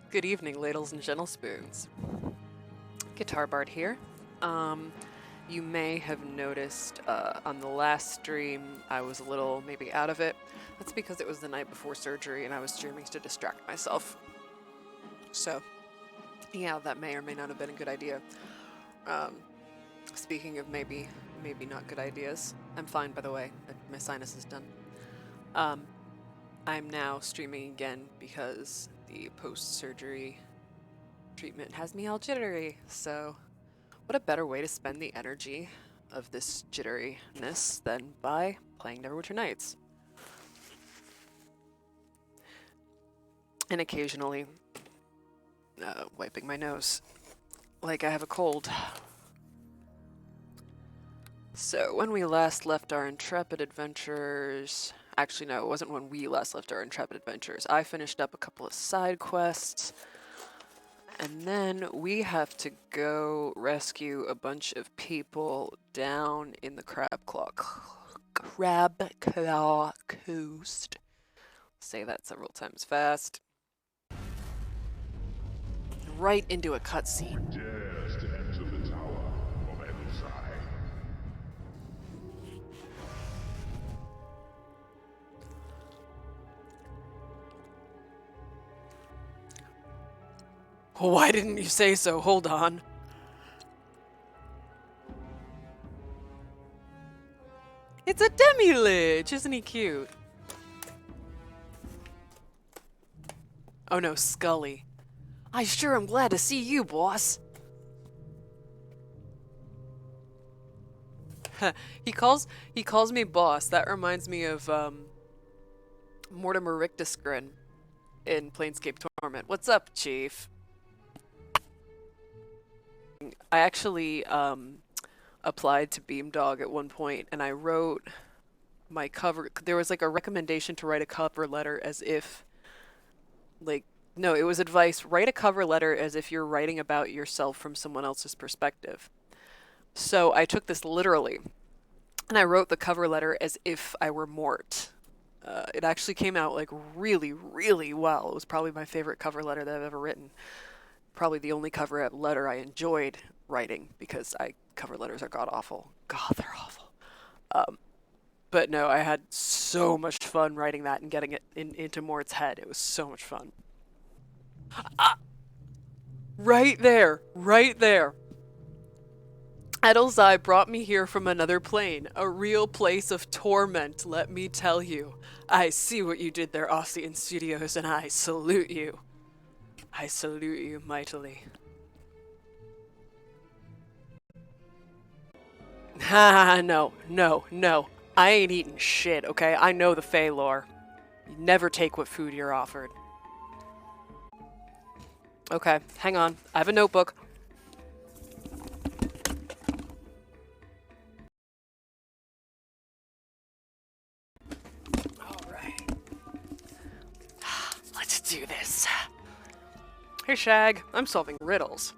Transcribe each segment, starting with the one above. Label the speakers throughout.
Speaker 1: Good evening, ladles and gentle spoons. Guitarbard here. You may have noticed on the last stream I was a little maybe out of it. That's because it was the night before surgery and I was streaming to distract myself. So, yeah, that may or may not have been a good idea. Speaking of maybe not good ideas, I'm fine, by the way. My sinus is done. I'm now streaming again because the post-surgery treatment has me all jittery, so what a better way to spend the energy of this jitteriness than by playing Neverwinter Nights. And occasionally wiping my nose like I have a cold. So when we last left our intrepid adventurers... Actually, no, it wasn't when we last left our intrepid adventurers. I finished up a couple of side quests, and then we have to go rescue a bunch of people down in the Crabclaw Coast. Say that several times fast. Right into a cutscene.
Speaker 2: Dares to enter the tower from Edelstein.
Speaker 1: Why didn't you say so? Hold on. It's a demi-lich! Isn't he cute? Oh no, Scully. I sure am glad to see you, boss. he calls me boss. That reminds me of Mortimer Rictusgrin in Planescape Torment. What's up, Chief? I actually applied to Beamdog at one point, and I wrote my cover. There was like a recommendation to write a cover letter as if, like, no, it was advice. Write a cover letter as if you're writing about yourself from someone else's perspective. So I took this literally, and I wrote the cover letter as if I were Mort. It actually came out like really, really well. It was probably my favorite cover letter that I've ever written. Probably the only cover letter I enjoyed writing, because cover letters are god-awful. God, they're awful. But no, I had so much fun writing that and getting it into Mort's head. It was so much fun. Ah! Right there! Right there! Edelzai brought me here from another plane, a real place of torment, let me tell you. I see what you did there, Ossian Studios, and I salute you. I salute you mightily. Ha, no. I ain't eating shit, okay? I know the Fae lore. You never take what food you're offered. Okay, hang on. I have a notebook. Alright. Let's do this. Hey, Shag. I'm solving riddles.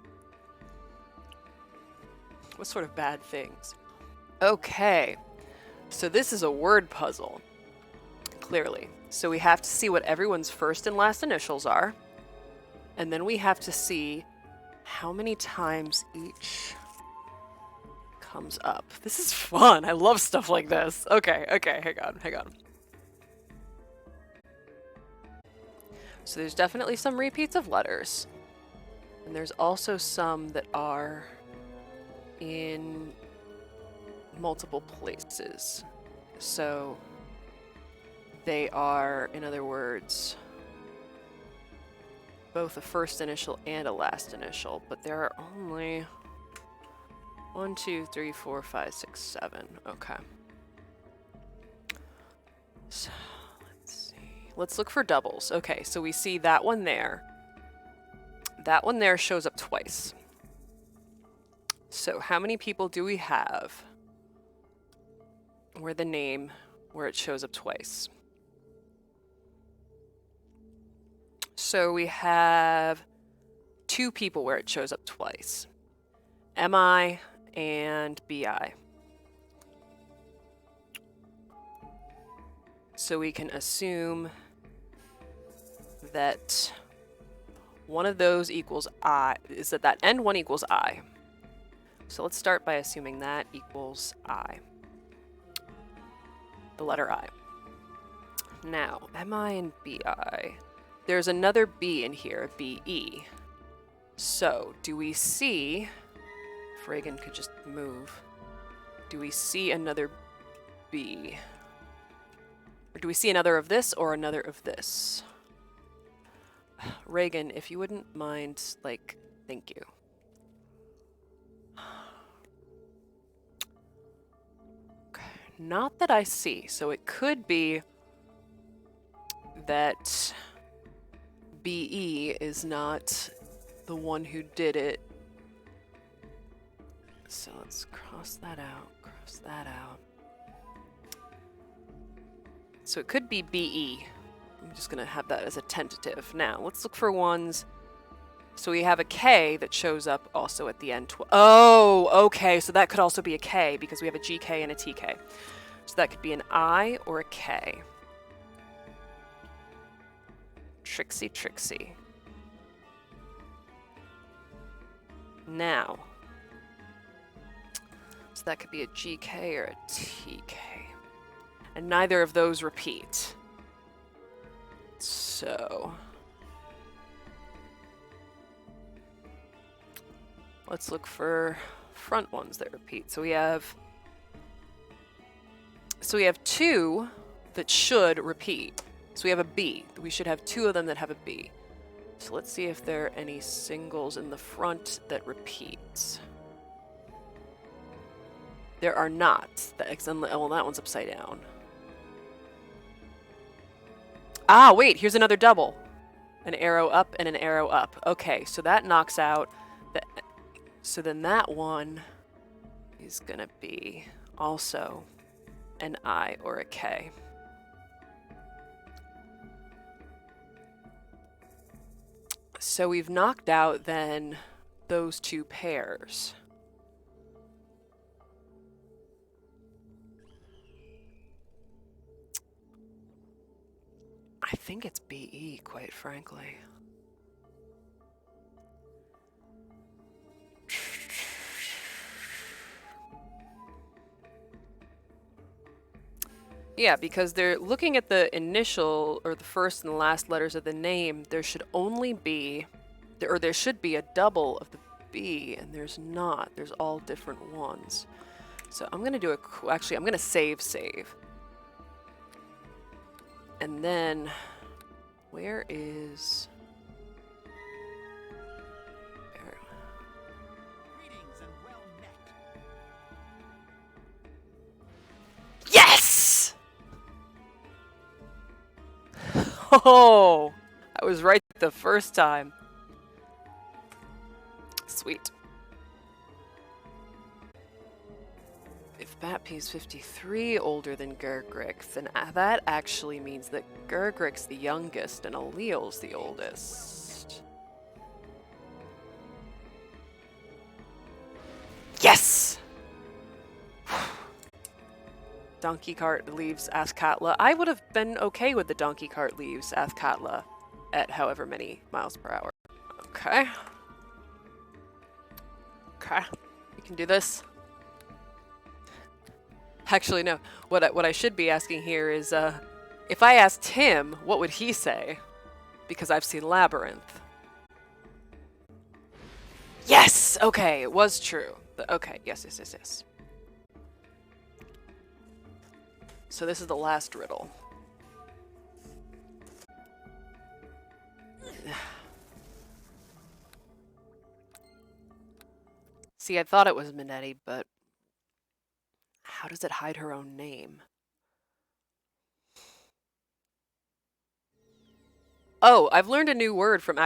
Speaker 1: What sort of bad things? Okay. So this is a word puzzle. Clearly. So we have to see what everyone's first and last initials are. And then we have to see how many times each comes up. This is fun. I love stuff like this. Okay, hang on. So there's definitely some repeats of letters. And there's also some that are in multiple places. So they are, in other words, both a first initial and a last initial, but there are only 1, 2, 3, 4, 5, 6, 7. Okay. So let's see. Let's look for doubles. Okay, so we see that one there. That one there shows up twice. So how many people do we have where the name, where it shows up twice? So we have 2 people where it shows up twice. MI and BI. So we can assume that one of those equals I, is that end one equals I. So let's start by assuming that equals I. The letter I. Now, MI and BI. There's another B in here, BE. So, do we see, if Reagan could just move, do we see another B? Or do we see another of this or another of this? Reagan, if you wouldn't mind, like, thank you. Okay, not that I see, so it could be that BE is not the one who did it. So let's cross that out, cross that out. So it could be BE. I'm just gonna have that as a tentative. Now, let's look for ones. So we have a K that shows up also at the end. Oh, okay, so that could also be a K because we have a GK and a TK. So that could be an I or a K. Trixie, Trixie. Now, so that could be a GK or a TK. And neither of those repeat. So, let's look for front ones that repeat. So we have two that should repeat. So we have a B. We should have two of them that have a B. So let's see if there are any singles in the front that repeat. There are not. Well, that one's upside down. Ah, wait, here's another double. An arrow up and an arrow up. Okay, so that knocks out the... So then that one is gonna be also an I or a K. So we've knocked out then those two pairs. I think it's BE, quite frankly. Yeah, because they're looking at the initial, or the first and the last letters of the name, there should only be, or there should be a double of the B, and there's not. There's all different ones. So I'm going to do actually, I'm going to save. And then, where is...
Speaker 3: Greetings and well met.
Speaker 1: Yes! Oh, I was right the first time. Sweet. If Batpy's 53 older than Gergrix, then that actually means that Gergrix the youngest and Alleel's the oldest. Yes! Donkey cart leaves Athkatla. I would have been okay with the donkey cart leaves Athkatla at however many miles per hour. Okay. Okay. We can do this. Actually, no. What I should be asking here is, if I asked him, what would he say? Because I've seen Labyrinth. Yes! Okay, it was true. Okay, yes. So this is the last riddle. See, I thought it was Minetti, but how does it hide her own name? Oh, I've learned a new word from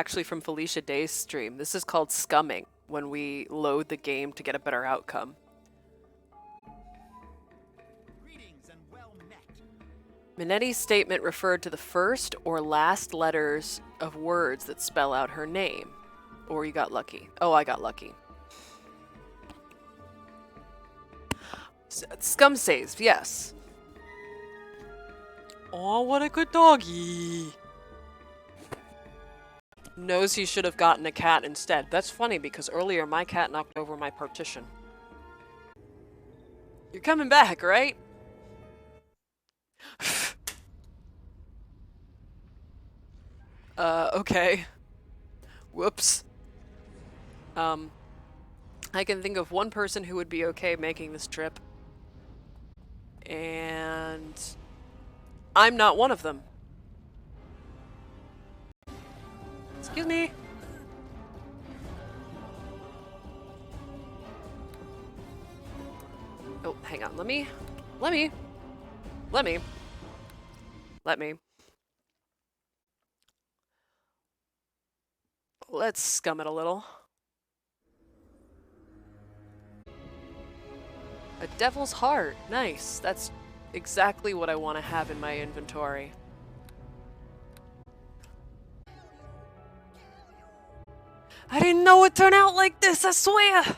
Speaker 1: Felicia Day's stream. This is called scumming, when we load the game to get a better outcome.
Speaker 3: Greetings and well met.
Speaker 1: Minetti's statement referred to the first or last letters of words that spell out her name. Or you got lucky. Oh, I got lucky. Scum saves, yes. Oh, what a good doggy. knows he should have gotten a cat instead. That's funny because earlier my cat knocked over my partition. You're coming back, right? Okay. Whoops. I can think of one person who would be okay making this trip. And I'm not one of them. Excuse me. Oh, hang on. Let me. Let's scum it a little. A devil's heart. Nice. That's exactly what I want to have in my inventory. I didn't know it'd turn out like this, I swear!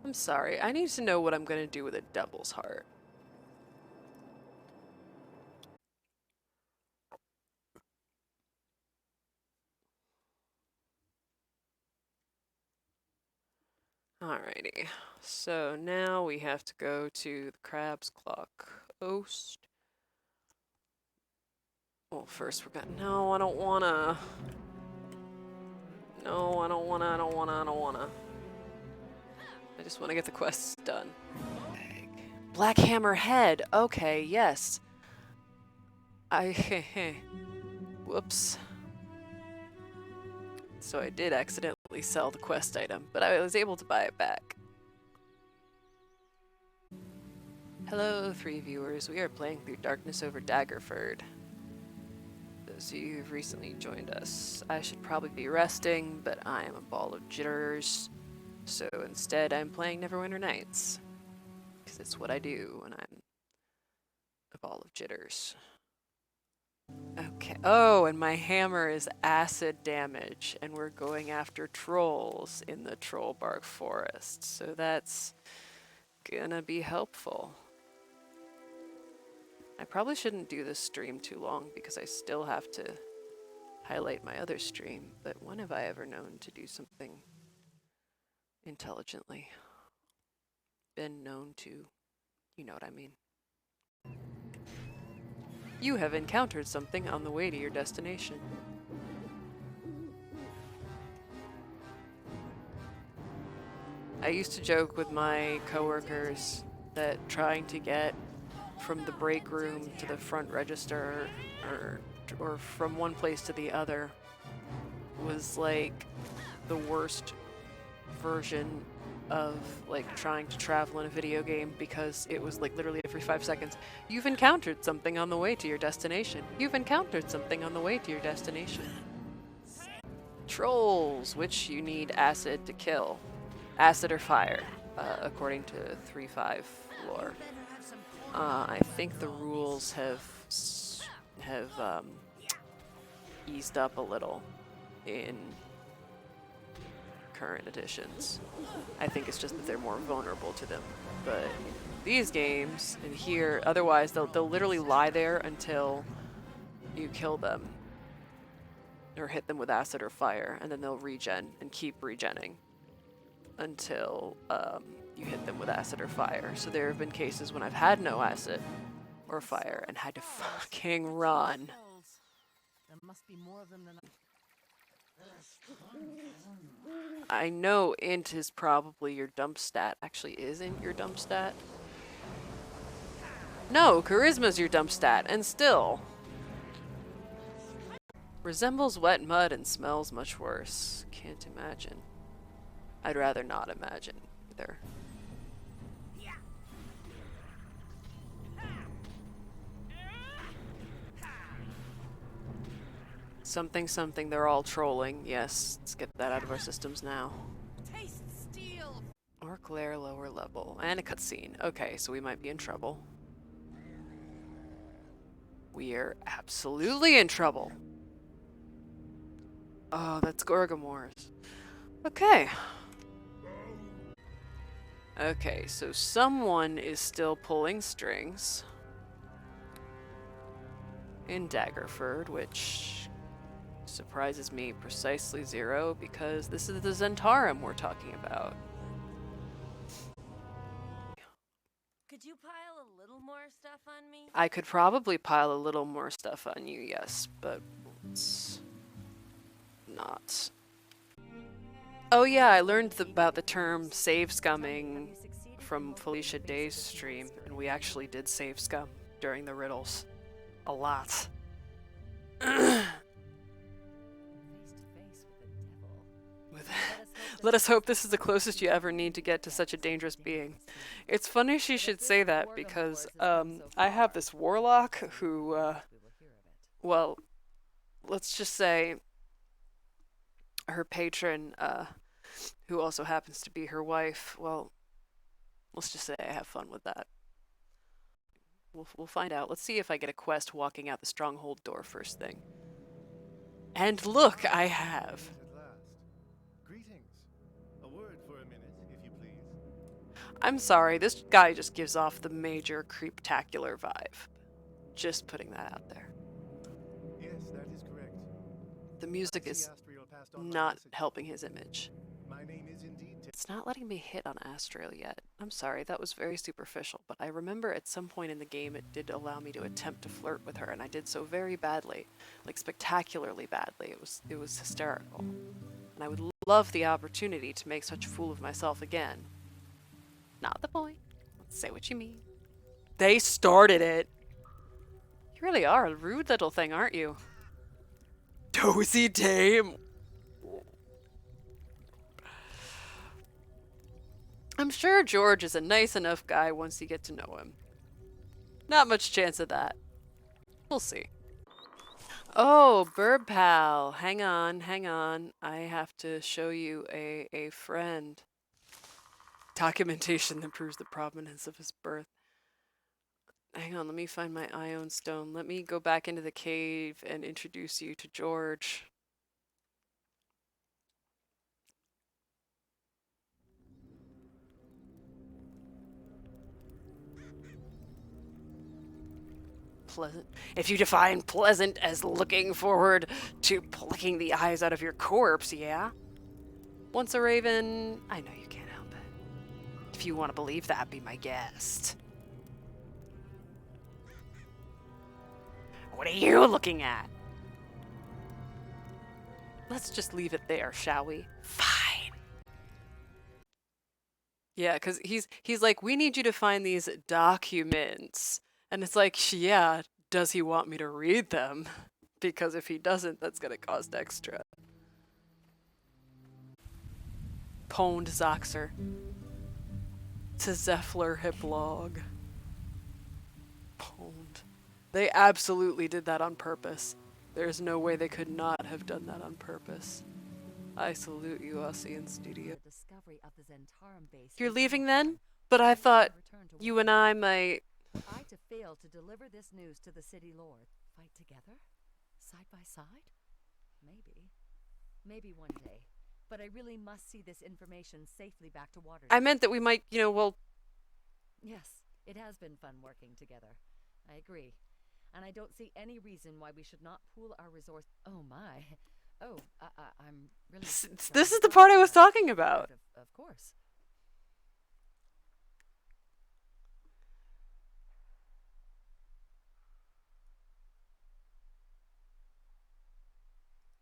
Speaker 1: I'm sorry. I need to know what I'm gonna do with a devil's heart. Alrighty, so now we have to go to the Crab's Claw Coast. Well, first we're gonna. No, I don't wanna. No, I don't wanna. I just wanna get the quests done. Black Hammer Head. Okay, yes. Whoops. So I did accidentally sell the quest item, but I was able to buy it back. Hello, 3 viewers. We are playing through Darkness over Daggerford. Those of you who've recently joined us, I should probably be resting, but I am a ball of jitters. So instead, I'm playing Neverwinter Nights. Because it's what I do when I'm a ball of jitters. Okay. Oh, and my hammer is acid damage, and we're going after trolls in the Trollbark Forest, so that's gonna be helpful. I probably shouldn't do this stream too long because I still have to highlight my other stream, but when have I ever known to do something intelligently? Been known to, you know what I mean. You have encountered something on the way to your destination. I used to joke with my coworkers that trying to get from the break room to the front register or from one place to the other was like the worst version of like trying to travel in a video game, because it was like literally every 5 seconds, you've encountered something on the way to your destination. You've encountered something on the way to your destination. Trolls, which you need acid to kill. Acid or fire, according to 3.5 lore. I think the rules have eased up a little in current editions. I think it's just that they're more vulnerable to them. But these games and here, otherwise they'll literally lie there until you kill them or hit them with acid or fire, and then they'll regen and keep regenning until you hit them with acid or fire. So there have been cases when I've had no acid or fire and had to fucking run.
Speaker 3: There must be more of them than
Speaker 1: I know int is probably your dump stat. Actually, isn't your dump stat? No, charisma's your dump stat, and still. Resembles wet mud and smells much worse. Can't imagine. I'd rather not imagine either. Something something, they're all trolling. Yes, let's get that out of our systems now.
Speaker 3: taste steel.
Speaker 1: Or glare lower level. And a cutscene. Okay, so we might be in trouble. We are absolutely in trouble. Oh, that's Gorgamores. Okay. Okay, so someone is still pulling strings. in Daggerford, which surprises me precisely zero because this is the Zentarum we're talking about.
Speaker 3: Could you pile a little more stuff on me?
Speaker 1: I could probably pile a little more stuff on you, yes, but it's not. Oh yeah, I learned about the term save scumming from Felicia Day's stream, and we actually did save scum during the riddles. A lot.
Speaker 3: Face to face with the devil.
Speaker 1: With Let us hope this is the closest you ever need to get to such a dangerous being. It's funny she should say that because I have this warlock who, well, let's just say her patron, who also happens to be her wife, well, let's just say I have fun with that. We'll find out. Let's see if I get a quest walking out the stronghold door first thing. And look, I have.
Speaker 4: At last. Greetings. A word for a minute, if you please.
Speaker 1: I'm sorry, this guy just gives off the major creeptacular vibe. Just putting that out there.
Speaker 4: Yes, that is correct.
Speaker 1: The music is
Speaker 4: Astriel passed on my
Speaker 1: not
Speaker 4: message.
Speaker 1: helping his image.
Speaker 4: My name is indeed
Speaker 1: It's not letting me hit on Astriel yet. I'm sorry, that was very superficial, but I remember at some point in the game it did allow me to attempt to flirt with her, and I did so very badly. Like, spectacularly badly. It was hysterical. And I would love the opportunity to make such a fool of myself again. Not the point. Say what you mean. They started it! You really are a rude little thing, aren't you? Dozy dame! I'm sure George is a nice enough guy once you get to know him. Not much chance of that. We'll see. Oh, Burb Pal. Hang on, hang on. I have to show you a friend. Documentation that proves the provenance of his birth. Hang on, let me find my Ion Stone. Let me go back into the cave and introduce you to George. Pleasant. If you define pleasant as looking forward to plucking the eyes out of your corpse, yeah? Once a raven, I know you can't help it. If you want to believe that, be my guest. What are you looking at? Let's just leave it there, shall we? Fine. Yeah, because he's like, we need you to find these documents. And it's like, yeah, does he want me to read them? Because if he doesn't, that's going to cost extra. Pwned Zoxer. To Zephyr Hiplog. Pwned. They absolutely did that on purpose. There's no way they could not have done that on purpose. I salute you, Ossian Studio.
Speaker 3: The discovery of the Zentarum base.
Speaker 1: You're leaving then? But I thought you and I might...
Speaker 3: I to fail to deliver this news to the city lord. Fight together? Side by side? Maybe. Maybe one day. But I really must see this information safely back to Water.
Speaker 1: I meant that we might, you know, well...
Speaker 3: Yes, it has been fun working together. I agree. And I don't see any reason why we should not pool our resources. Oh my. Oh, I'm really...
Speaker 1: This is the part I was talking about.
Speaker 3: Of course.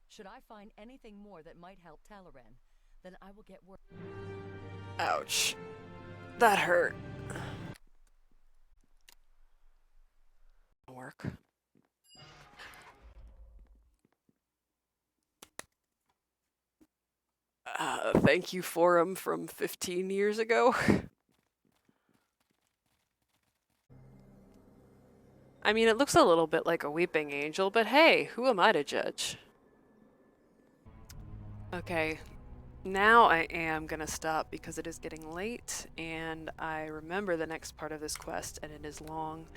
Speaker 3: Should I find anything more that might help Talaran, then I will get work.
Speaker 1: Ouch. That hurt. Work. Thank you, forum from 15 years ago. I mean, it looks a little bit like a weeping angel, but hey, who am I to judge? Okay, now I am gonna stop because it is getting late, and I remember the next part of this quest, and it is long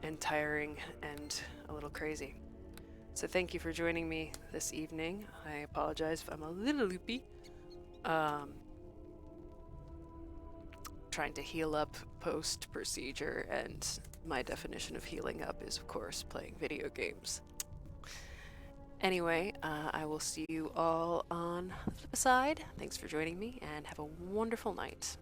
Speaker 1: and tiring and a little crazy. So thank you for joining me this evening. I apologize if I'm a little loopy. trying to heal up post-procedure, and my definition of healing up is, of course, playing video games. Anyway, I will see you all on the flip side. Thanks for joining me, and have a wonderful night.